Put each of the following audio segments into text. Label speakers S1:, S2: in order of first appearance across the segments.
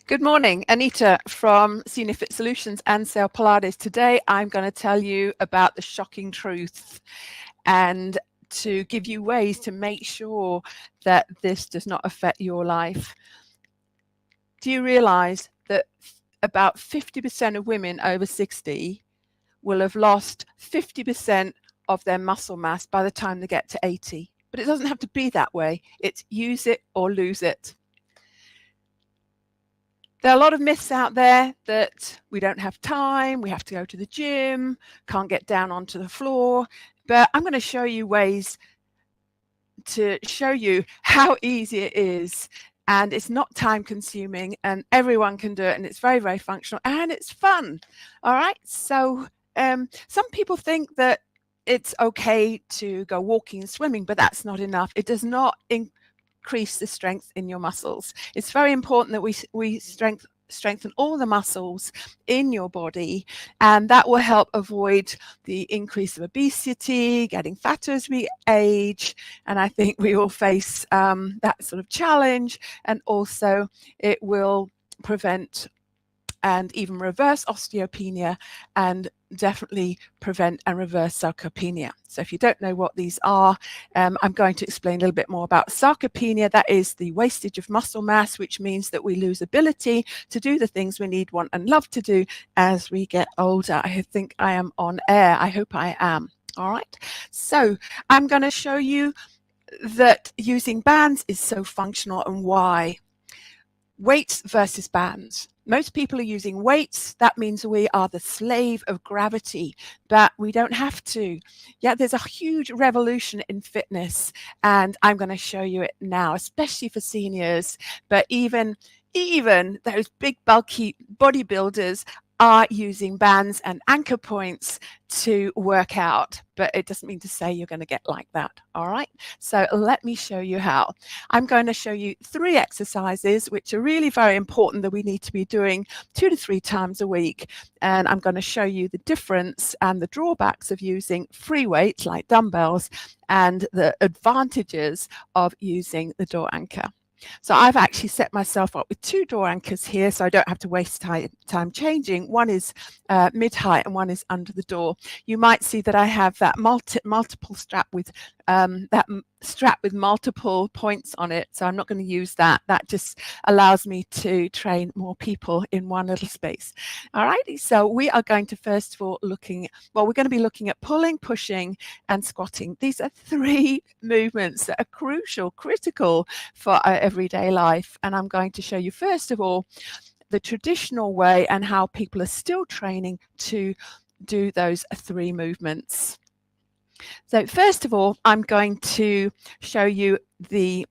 S1: Good morning, Anita from Senior Fit Solutions and Sail Pilates. Today I'm going to tell you about the shocking truth and to give you ways to make sure that this does not affect your life. Do you realize that about 50% of women over 60 will have lost 50% of their muscle mass by the time they get to 80? But it doesn't have to be that way. It's use it or lose it. There are a lot of myths out there that we don't have time, we have to go to the gym, can't get down onto the floor. But I'm going to show you ways to show you how easy it is. And it's not time consuming and everyone can do it. And it's very, very functional and it's fun. All right. So some people think that it's okay to go walking and swimming, but that's not enough. It does not increase the strength in your muscles. It's very important that we strengthen all the muscles in your body, and that will help avoid the increase of obesity, getting fatter as we age. And I think we all face that sort of challenge, and also it will prevent and even reverse osteopenia and definitely prevent and reverse sarcopenia. So if you don't know what these are, I'm going to explain a little bit more about sarcopenia. That is the wastage of muscle mass, which means that we lose ability to do the things we need, want, and love to do as we get older. I think I am on air. I hope I am. All right. So I'm going to show you that using bands is so functional and why. Weights versus bands. Most people are using weights. That means we are the slave of gravity, but we don't have to. Yeah, there's a huge revolution in fitness, and I'm going to show you it now, especially for seniors. But even those big, bulky bodybuilders are using bands and anchor points to work out, but it doesn't mean to say you're going to get like that. All right. So let me show you how. I'm going to show you 3 exercises, which are really very important that we need to be doing 2 to 3 times a week. And I'm going to show you the difference and the drawbacks of using free weights like dumbbells and the advantages of using the door anchor. So I've actually set myself up with 2 door anchors here, so I don't have to waste time changing. One is mid-height and one is under the door. You might see that I have that multiple strap with strap with multiple points on it. So I'm not going to use that. That just allows me to train more people in one little space. All righty. So we are going to first of all we're going to be looking at pulling, pushing, and squatting. These are 3 movements that are critical for our everyday life. And I'm going to show you first of all the traditional way and how people are still training to do those 3 movements. So first of all, I'm going to show you the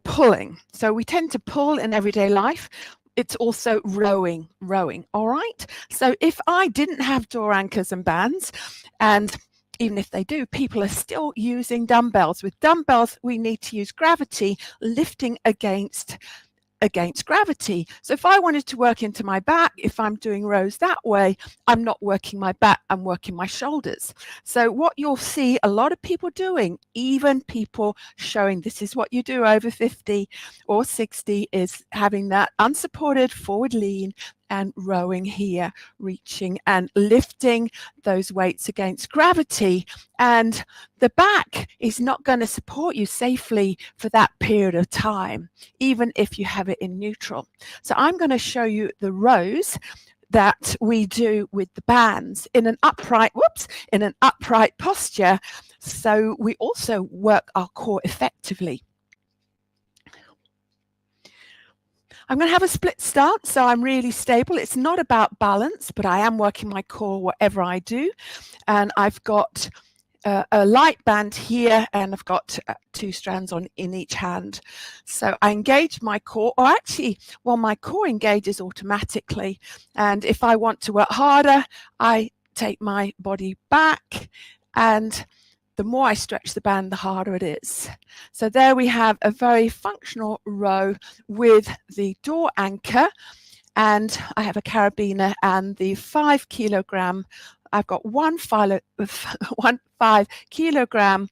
S1: pulling. So we tend to pull in everyday life. It's also rowing, all right? So if I didn't have door anchors and bands, and even if they do, people are still using dumbbells. With dumbbells, we need to use gravity, lifting against gravity. So if I wanted to work into my back, if I'm doing rows that way, I'm not working my back, I'm working my shoulders. So what you'll see a lot of people doing, even people showing this is what you do over 50 or 60, is having that unsupported forward lean and rowing here, reaching and lifting those weights against gravity. And the back is not going to support you safely for that period of time, even if you have it in neutral. So I'm going to show you the rows that we do with the bands in an upright posture, so we also work our core effectively. I'm going to have a split start, so I'm really stable. It's not about balance, but I am working my core whatever I do. And I've got a light band here, and I've got 2 strands on in each hand. So I engage my core, or actually, well, my core engages automatically. And if I want to work harder, I take my body back, and the more I stretch the band, the harder it is. So there we have a very functional row with the door anchor, and I have a carabiner and the 5 kilogram. I've got one 5 kilogram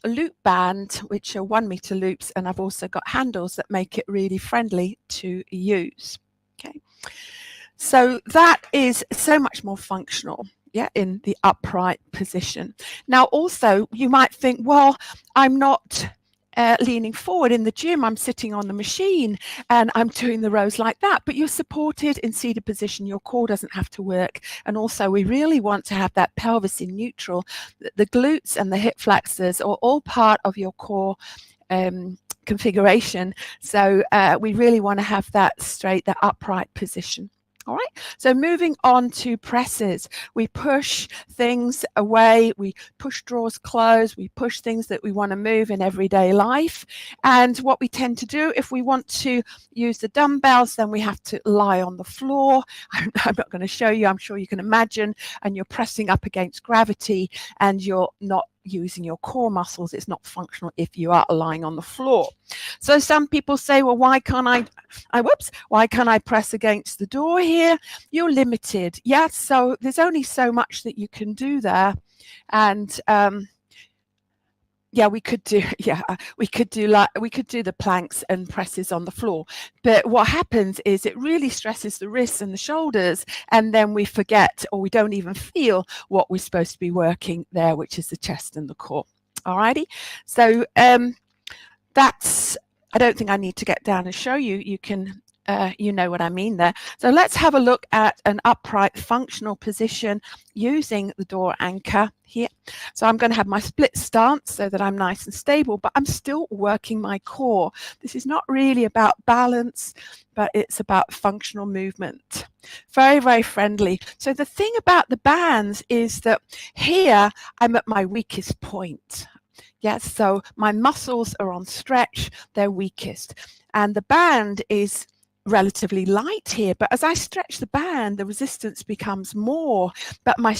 S1: loop band, which are 1 meter loops, and I've also got handles that make it really friendly to use. So that is so much more functional, yeah, in the upright position. Now, also, you might think, well, I'm not leaning forward in the gym, I'm sitting on the machine and I'm doing the rows like that, but you're supported in seated position, your core doesn't have to work. And also we really want to have that pelvis in neutral. The glutes and the hip flexors are all part of your core configuration. So we really want to have that straight, that upright position. All right, so moving on to presses, we push things away, we push drawers closed, we push things that we want to move in everyday life. And what we tend to do, if we want to use the dumbbells, then we have to lie on the floor. I'm not going to show you, I'm sure you can imagine, and you're pressing up against gravity and you're not using your core muscles. It's not functional if you are lying on the floor. So some people say, well, why can't I press against the door here? You're limited. Yeah, so there's only so much that you can do there. And yeah, we could do the planks and presses on the floor. But what happens is it really stresses the wrists and the shoulders, and then we forget, or we don't even feel what we're supposed to be working there, which is the chest and the core. Alrighty. So that's, I don't think I need to get down and show you. You can you know what I mean there. So let's have a look at an upright functional position using the door anchor here. So I'm going to have my split stance so that I'm nice and stable, but I'm still working my core. This is not really about balance, but it's about functional movement. Very, very friendly. So the thing about the bands is that here I'm at my weakest point. Yes, so my muscles are on stretch, they're weakest. And the band is relatively light here, but as I stretch the band, the resistance becomes more, but my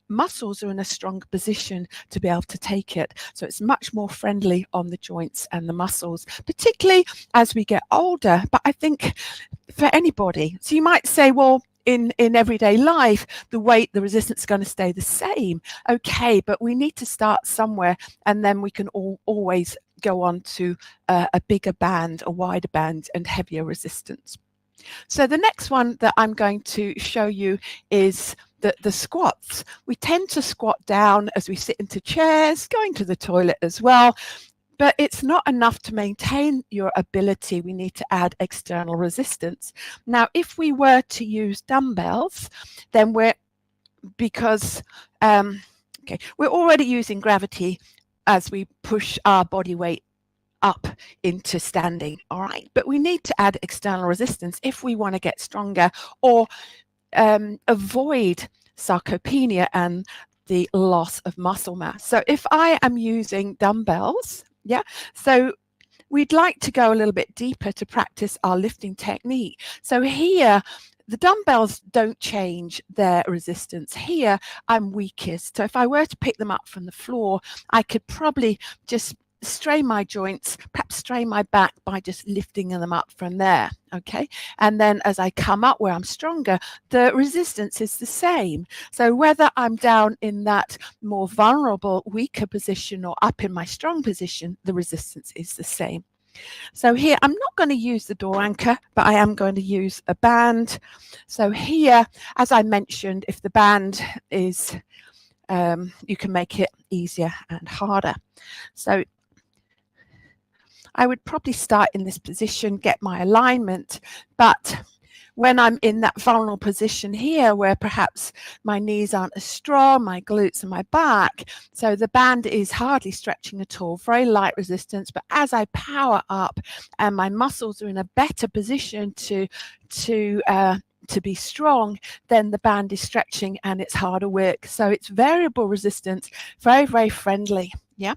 S1: muscles are in a stronger position to be able to take it. So it's much more friendly on the joints and the muscles, particularly as we get older. But I think for anybody, so you might say, well, in everyday life, the weight, the resistance is going to stay the same. Okay, but we need to start somewhere, and then we can always go on to a bigger band, a wider band, and heavier resistance. So the next one that I'm going to show you is the squats. We tend to squat down as we sit into chairs, going to the toilet as well. But it's not enough to maintain your ability. We need to add external resistance. Now, if we were to use dumbbells, then we're already using gravity as we push our body weight up into standing, all right? But we need to add external resistance if we want to get stronger or avoid sarcopenia and the loss of muscle mass. So if I am using dumbbells, yeah, so we'd like to go a little bit deeper to practice our lifting technique. So here, the dumbbells don't change their resistance. Here, I'm weakest. So if I were to pick them up from the floor, I could probably just strain my joints, perhaps strain my back by just lifting them up from there, okay? And then as I come up where I'm stronger, the resistance is the same. So whether I'm down in that more vulnerable, weaker position or up in my strong position, the resistance is the same. So here, I'm not going to use the door anchor, but I am going to use a band. So here, as I mentioned, if the band is, you can make it easier and harder. So I would probably start in this position, get my alignment, but when I'm in that vulnerable position here where perhaps my knees aren't as strong, my glutes and my back, so the band is hardly stretching at all, very light resistance, but as I power up and my muscles are in a better position to be strong, then the band is stretching and it's harder work. So it's variable resistance, very, very friendly, yeah,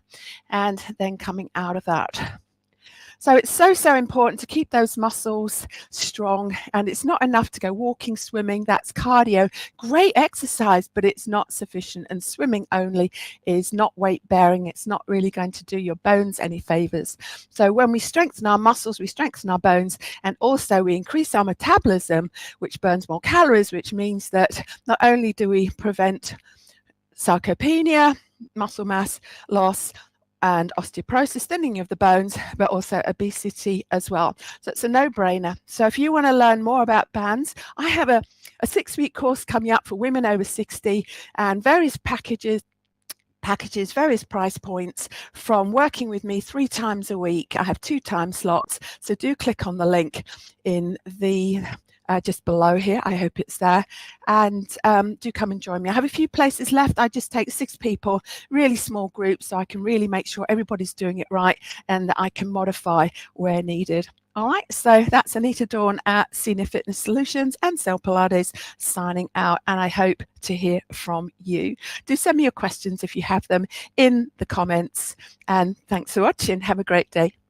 S1: and then coming out of that. So it's so important to keep those muscles strong, and it's not enough to go walking, swimming, that's cardio, great exercise, but it's not sufficient, and swimming only is not weight bearing. It's not really going to do your bones any favors. So when we strengthen our muscles, we strengthen our bones, and also we increase our metabolism, which burns more calories, which means that not only do we prevent sarcopenia, muscle mass loss, and osteoporosis, thinning of the bones, but also obesity as well. So it's a no-brainer. So if you want to learn more about bands, I have a 6-week course coming up for women over 60 and various packages, various price points, from working with me 3 times a week. I have 2 time slots. So do click on the link in the just below here. I hope it's there. And do come and join me. I have a few places left. I just take 6 people, really small groups, so I can really make sure everybody's doing it right and that I can modify where needed. All right, so that's Anita Dawn at Senior Fitness Solutions and Cell Pilates signing out, and I hope to hear from you. Do send me your questions if you have them in the comments, and thanks for watching. Have a great day.